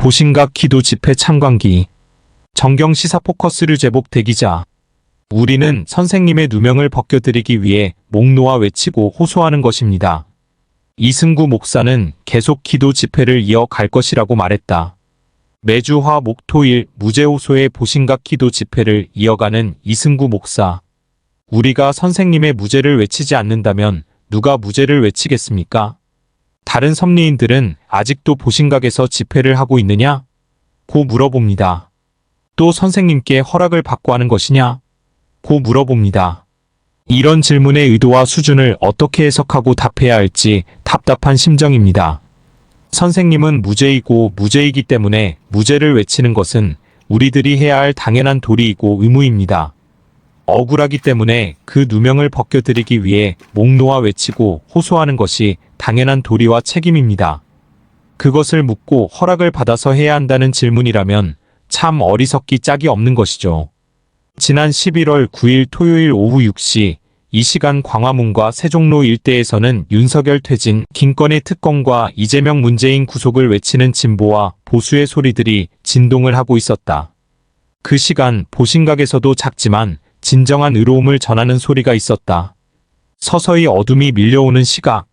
보신각 기도 집회 참관기. 정경 시사 포커스를 제복 대기자. 우리는 선생님의 누명을 벗겨드리기 위해 목 놓아 외치고 호소하는 것입니다. 이승구 목사는 계속 기도 집회를 이어갈 것이라고 말했다. 매주 화, 목, 토일 무죄 호소의 보신각 기도 집회를 이어가는 이승구 목사. 우리가 선생님의 무죄를 외치지 않는다면 누가 무죄를 외치겠습니까? 다른 섭리인들은 아직도 보신각에서 집회를 하고 있느냐? 고 물어봅니다. 또 선생님께 허락을 받고 하는 것이냐? 고 물어봅니다. 이런 질문의 의도와 수준을 어떻게 해석하고 답해야 할지 답답한 심정입니다. 선생님은 무죄이고 무죄이기 때문에 무죄를 외치는 것은 우리들이 해야 할 당연한 도리이고 의무입니다. 억울하기 때문에 그 누명을 벗겨드리기 위해 목 놓아 외치고 호소하는 것이 당연한 도리와 책임입니다. 그것을 묻고 허락을 받아서 해야 한다는 질문이라면 참 어리석기 짝이 없는 것이죠. 지난 11월 9일 토요일 오후 6시 이 시간 광화문과 세종로 일대에서는 윤석열 퇴진, 김건희 특검과 이재명 문재인 구속을 외치는 진보와 보수의 소리들이 진동을 하고 있었다. 그 시간 보신각에서도 작지만 진정한 의로움을 전하는 소리가 있었다. 서서히 어둠이 밀려오는 시각.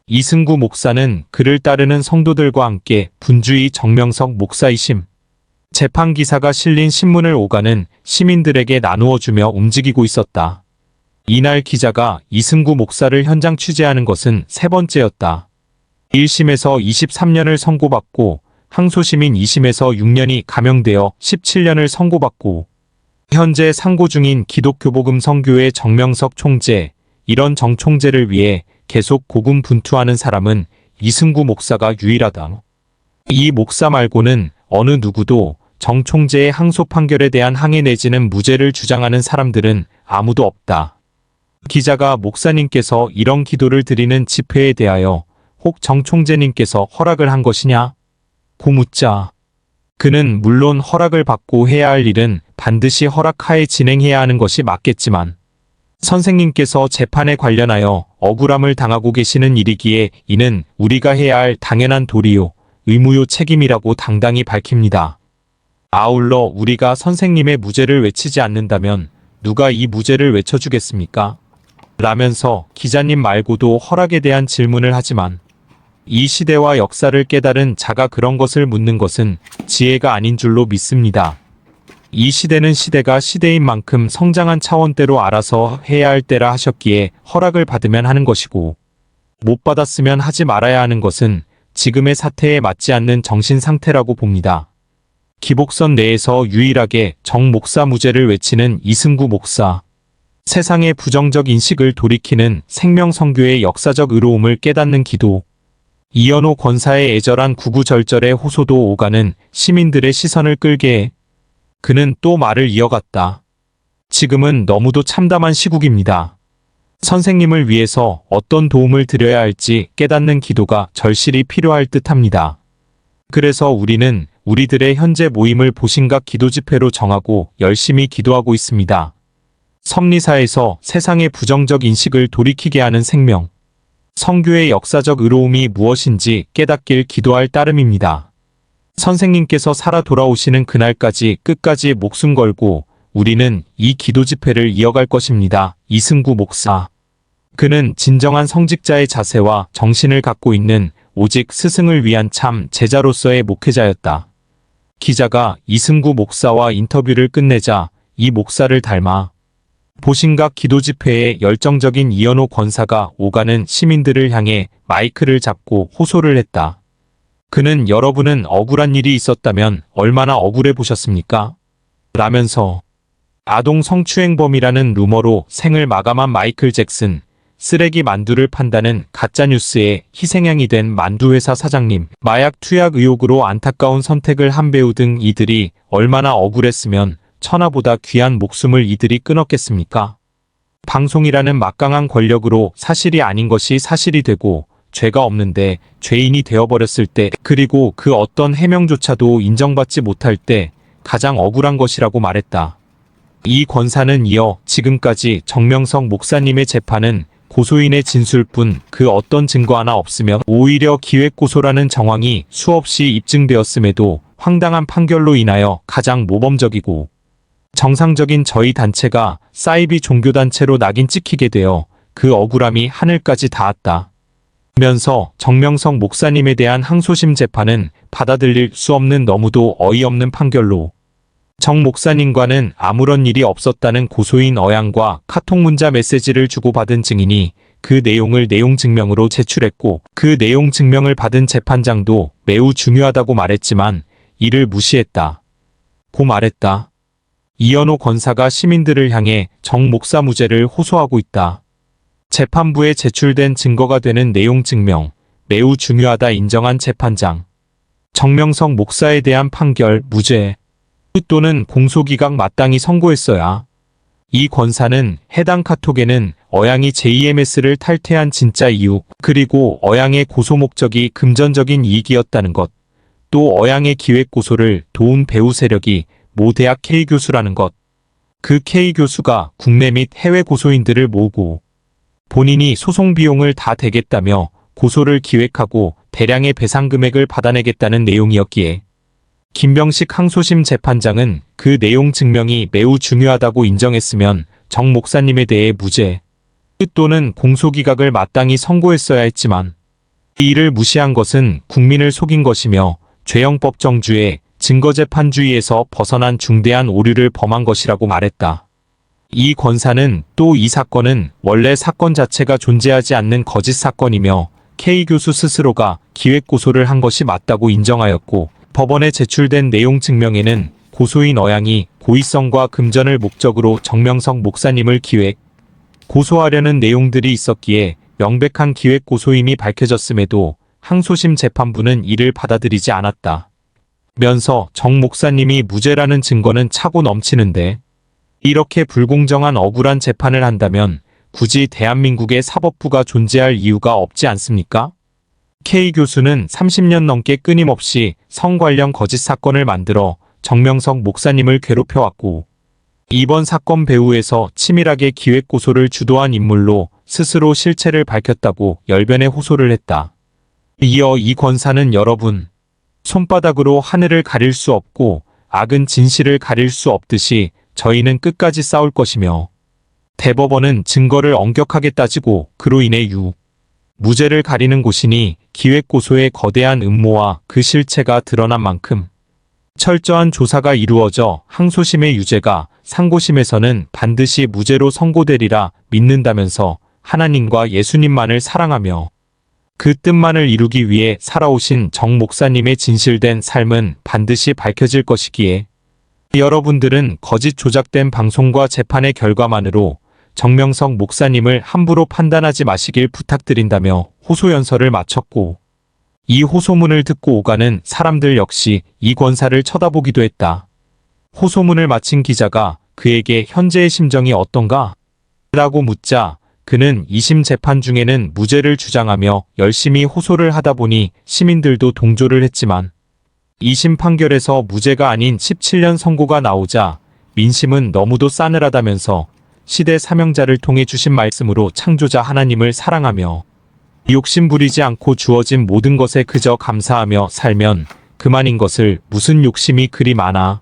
이승구 목사는 그를 따르는 성도들과 함께 분주히 정명석 목사이심. 재판 기사가 실린 신문을 오가는 시민들에게 나누어주며 움직이고 있었다. 이날 기자가 이승구 목사를 현장 취재하는 것은 세 번째였다. 1심에서 23년을 선고받고 항소심인 2심에서 6년이 감형되어 17년을 선고받고 현재 상고 중인 기독교복음 선교회 정명석 총재, 이런 정 총재를 위해 계속 고군분투하는 사람은 이승구 목사가 유일하다. 이 목사 말고는 어느 누구도 정 총재의 항소 판결에 대한 항해 내지는 무죄를 주장하는 사람들은 아무도 없다. 기자가 목사님께서 이런 기도를 드리는 집회에 대하여 혹 정 총재님께서 허락을 한 것이냐? 고 묻자. 그는 물론 허락을 받고 해야 할 일은 반드시 허락하에 진행해야 하는 것이 맞겠지만 선생님께서 재판에 관련하여 억울함을 당하고 계시는 일이기에 이는 우리가 해야 할 당연한 도리요, 의무요 책임이라고 당당히 밝힙니다. 아울러 우리가 선생님의 무죄를 외치지 않는다면 누가 이 무죄를 외쳐주겠습니까? 라면서 기자님 말고도 허락에 대한 질문을 하지만 이 시대와 역사를 깨달은 자가 그런 것을 묻는 것은 지혜가 아닌 줄로 믿습니다. 이 시대는 시대가 시대인 만큼 성장한 차원대로 알아서 해야 할 때라 하셨기에 허락을 받으면 하는 것이고 못 받았으면 하지 말아야 하는 것은 지금의 사태에 맞지 않는 정신 상태라고 봅니다. 기복선 내에서 유일하게 정 목사 무죄를 외치는 이승구 목사. 세상의 부정적 인식을 돌이키는 생명선교의 역사적 의로움을 깨닫는 기도. 이현호 권사의 애절한 구구절절의 호소도 오가는 시민들의 시선을 끌게 해. 그는 또 말을 이어갔다. 지금은 너무도 참담한 시국입니다. 선생님을 위해서 어떤 도움을 드려야 할지 깨닫는 기도가 절실히 필요할 듯합니다. 그래서 우리는 우리들의 현재 모임을 보신각 기도 집회로 정하고 열심히 기도하고 있습니다. 섭리사에서 세상의 부정적 인식을 돌이키게 하는 생명. 선교의 역사적 의로움이 무엇인지 깨닫길 기도할 따름입니다. 선생님께서 살아 돌아오시는 그날까지 끝까지 목숨 걸고 우리는 이 기도 집회를 이어갈 것입니다. 이승구 목사. 그는 진정한 성직자의 자세와 정신을 갖고 있는 오직 스승을 위한 참 제자로서의 목회자였다. 기자가 이승구 목사와 인터뷰를 끝내자 이 목사를 닮아 보신각 기도 집회에 열정적인 이현호 권사가 오가는 시민들을 향해 마이크를 잡고 호소를 했다. 그는 여러분은 억울한 일이 있었다면 얼마나 억울해 보셨습니까? 라면서 아동 성추행범이라는 루머로 생을 마감한 마이클 잭슨, 쓰레기 만두를 판다는 가짜뉴스에 희생양이 된 만두회사 사장님, 마약 투약 의혹으로 안타까운 선택을 한 배우 등 이들이 얼마나 억울했으면 천하보다 귀한 목숨을 이들이 끊었겠습니까? 방송이라는 막강한 권력으로 사실이 아닌 것이 사실이 되고 죄가 없는데 죄인이 되어버렸을 때, 그리고 그 어떤 해명조차도 인정받지 못할 때 가장 억울한 것이라고 말했다. 이 권사는 이어 지금까지 정명석 목사님의 재판은 고소인의 진술뿐 그 어떤 증거 하나 없으면 오히려 기획고소라는 정황이 수없이 입증되었음에도 황당한 판결로 인하여 가장 모범적이고 정상적인 저희 단체가 사이비 종교단체로 낙인 찍히게 되어 그 억울함이 하늘까지 닿았다. 면서 정명석 목사님에 대한 항소심 재판은 받아들일 수 없는 너무도 어이없는 판결로 정 목사님과는 아무런 일이 없었다는 고소인 어양과 카톡 문자 메시지를 주고받은 증인이 그 내용을 내용 증명으로 제출했고 그 내용 증명을 받은 재판장도 매우 중요하다고 말했지만 이를 무시했다. 고 말했다. 이현호 권사가 시민들을 향해 정 목사 무죄를 호소하고 있다. 재판부에 제출된 증거가 되는 내용 증명, 매우 중요하다 인정한 재판장. 정명석 목사에 대한 판결 무죄 또는 공소기각 마땅히 선고했어야. 이 권사는 해당 카톡에는 어양이 JMS를 탈퇴한 진짜 이유, 그리고 어양의 고소 목적이 금전적인 이익이었다는 것, 또 어양의 기획고소를 도운 배후 세력이 모 대학 K교수라는 것, 그 K교수가 국내 및 해외 고소인들을 모으고 본인이 소송 비용을 다 대겠다며 고소를 기획하고 대량의 배상 금액을 받아내겠다는 내용이었기에 김병식 항소심 재판장은 그 내용 증명이 매우 중요하다고 인정했으면 정 목사님에 대해 무죄 또는 공소기각을 마땅히 선고했어야 했지만 이를 무시한 것은 국민을 속인 것이며 죄형법 정주의 증거재판주의에서 벗어난 중대한 오류를 범한 것이라고 말했다. 이 권사는 또 이 사건은 원래 사건 자체가 존재하지 않는 거짓 사건이며 K교수 스스로가 기획고소를 한 것이 맞다고 인정하였고 법원에 제출된 내용 증명에는 고소인 어양이 고의성과 금전을 목적으로 정명석 목사님을 고소하려는 내용들이 있었기에 명백한 기획고소임이 밝혀졌음에도 항소심 재판부는 이를 받아들이지 않았다. 면서 정 목사님이 무죄라는 증거는 차고 넘치는데 이렇게 불공정한 억울한 재판을 한다면 굳이 대한민국의 사법부가 존재할 이유가 없지 않습니까? K교수는 30년 넘게 끊임없이 성 관련 거짓 사건을 만들어 정명석 목사님을 괴롭혀왔고 이번 사건 배후에서 치밀하게 기획고소를 주도한 인물로 스스로 실체를 밝혔다고 열변의 호소를 했다. 이어 이 권사는 여러분, 손바닥으로 하늘을 가릴 수 없고 악은 진실을 가릴 수 없듯이 저희는 끝까지 싸울 것이며 대법원은 증거를 엄격하게 따지고 그로 인해 무죄를 가리는 곳이니 기획고소의 거대한 음모와 그 실체가 드러난 만큼 철저한 조사가 이루어져 항소심의 유죄가 상고심에서는 반드시 무죄로 선고되리라 믿는다면서 하나님과 예수님만을 사랑하며 그 뜻만을 이루기 위해 살아오신 정 목사님의 진실된 삶은 반드시 밝혀질 것이기에 여러분들은 거짓 조작된 방송과 재판의 결과만으로 정명석 목사님을 함부로 판단하지 마시길 부탁드린다며 호소연설을 마쳤고 이 호소문을 듣고 오가는 사람들 역시 이 권사를 쳐다보기도 했다. 호소문을 마친 기자가 그에게 현재의 심정이 어떤가? 라고 묻자 그는 2심 재판 중에는 무죄를 주장하며 열심히 호소를 하다 보니 시민들도 동조를 했지만 2심 판결에서 무죄가 아닌 17년 선고가 나오자 민심은 너무도 싸늘하다면서 시대 사명자를 통해 주신 말씀으로 창조자 하나님을 사랑하며 욕심 부리지 않고 주어진 모든 것에 그저 감사하며 살면 그만인 것을 무슨 욕심이 그리 많아.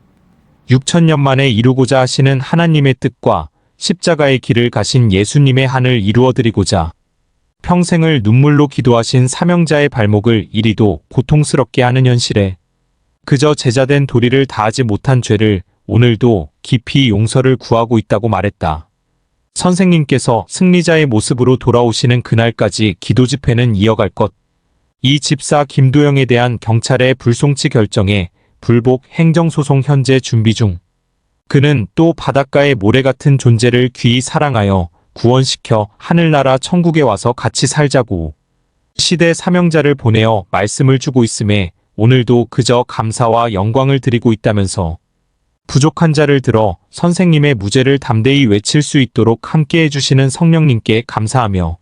6천년 만에 이루고자 하시는 하나님의 뜻과 십자가의 길을 가신 예수님의 한을 이루어드리고자 평생을 눈물로 기도하신 사명자의 발목을 이리도 고통스럽게 하는 현실에 그저 제자된 도리를 다하지 못한 죄를 오늘도 깊이 용서를 구하고 있다고 말했다. 선생님께서 승리자의 모습으로 돌아오시는 그날까지 기도 집회는 이어갈 것. 이 집사 김도영에 대한 경찰의 불송치 결정에 불복 행정소송 현재 준비 중. 그는 또 바닷가의 모래 같은 존재를 귀히 사랑하여 구원시켜 하늘나라 천국에 와서 같이 살자고 시대 사명자를 보내어 말씀을 주고 있음에 오늘도 그저 감사와 영광을 드리고 있다면서 부족한 자를 들어 선생님의 무죄를 담대히 외칠 수 있도록 함께 해주시는 성령님께 감사하며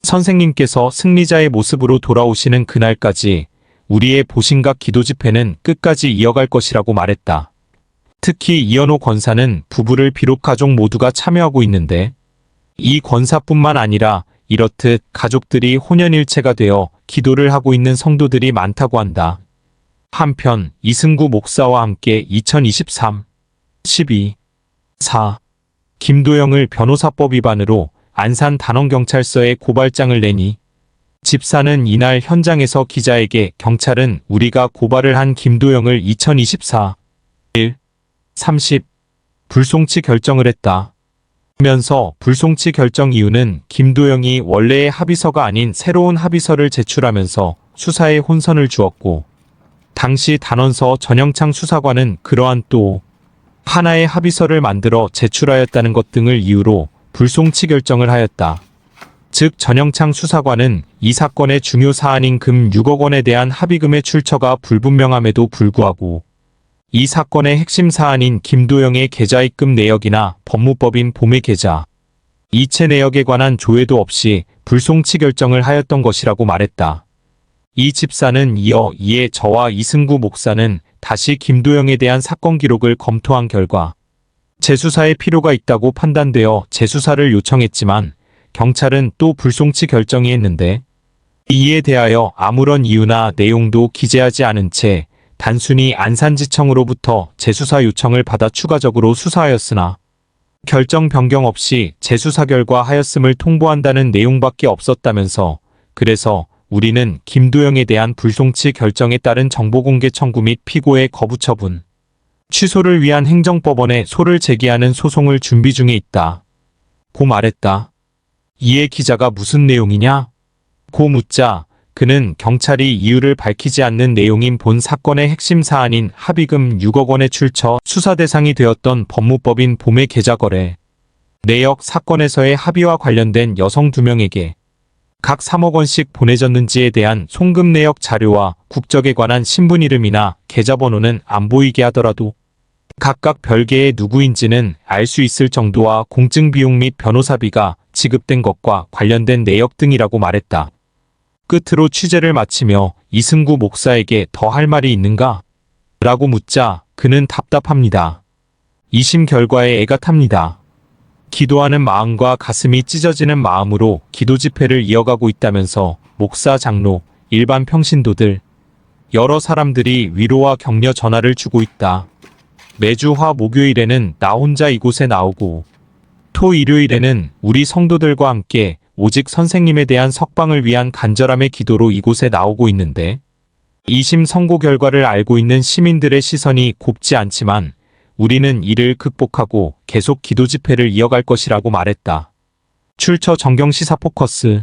선생님께서 승리자의 모습으로 돌아오시는 그날까지 우리의 보신각 기도 집회는 끝까지 이어갈 것이라고 말했다. 특히 이현호 권사는 부부를 비롯 가족 모두가 참여하고 있는데 이 권사뿐만 아니라 이렇듯 가족들이 혼연일체가 되어 기도를 하고 있는 성도들이 많다고 한다. 한편 이승구 목사와 함께 2023 12 4 김도영을 변호사법 위반으로 안산 단원경찰서에 고발장을 내니 집사는 이날 현장에서 기자에게 경찰은 우리가 고발을 한 김도영을 2024 1 30 불송치 결정을 했다. 면서 불송치 결정 이유는 김도영이 원래의 합의서가 아닌 새로운 합의서를 제출하면서 수사에 혼선을 주었고 당시 단원서 전영창 수사관은 그러한 또 하나의 합의서를 만들어 제출하였다는 것 등을 이유로 불송치 결정을 하였다. 즉 전영창 수사관은 이 사건의 중요 사안인 금 6억 원에 대한 합의금의 출처가 불분명함에도 불구하고 이 사건의 핵심 사안인 김도영의 계좌입금 내역이나 법무법인 봄의 계좌, 이체 내역에 관한 조회도 없이 불송치 결정을 하였던 것이라고 말했다. 이 집사는 이에 저와 이승구 목사는 다시 김도영에 대한 사건 기록을 검토한 결과 재수사에 필요가 있다고 판단되어 재수사를 요청했지만 경찰은 또 불송치 결정이 했는데 이에 대하여 아무런 이유나 내용도 기재하지 않은 채 단순히 안산지청으로부터 재수사 요청을 받아 추가적으로 수사하였으나 결정 변경 없이 재수사 결과 하였음을 통보한다는 내용밖에 없었다면서 그래서 우리는 김도영에 대한 불송치 결정에 따른 정보공개 청구 및 피고의 거부 처분, 취소를 위한 행정법원에 소를 제기하는 소송을 준비 중에 있다. 고 말했다. 이에 기자가 무슨 내용이냐? 고 묻자 그는 경찰이 이유를 밝히지 않는 내용인 본 사건의 핵심 사안인 합의금 6억 원의 출처 수사 대상이 되었던 법무법인 봄의 계좌 거래 내역 사건에서의 합의와 관련된 여성 2명에게 각 3억 원씩 보내졌는지에 대한 송금 내역 자료와 국적에 관한 신분 이름이나 계좌번호는 안 보이게 하더라도 각각 별개의 누구인지는 알 수 있을 정도와 공증 비용 및 변호사비가 지급된 것과 관련된 내역 등이라고 말했다. 끝으로 취재를 마치며 이승구 목사에게 더 할 말이 있는가? 라고 묻자 그는 답답합니다. 2심 결과에 애가 탑니다. 기도하는 마음과 가슴이 찢어지는 마음으로 기도 집회를 이어가고 있다면서 목사, 장로, 일반 평신도들, 여러 사람들이 위로와 격려 전화를 주고 있다. 매주 화 목요일에는 나 혼자 이곳에 나오고 토 일요일에는 우리 성도들과 함께 오직 선생님에 대한 석방을 위한 간절함의 기도로 이곳에 나오고 있는데 2심 선고 결과를 알고 있는 시민들의 시선이 곱지 않지만 우리는 이를 극복하고 계속 기도 집회를 이어갈 것이라고 말했다. 출처 정경시사 포커스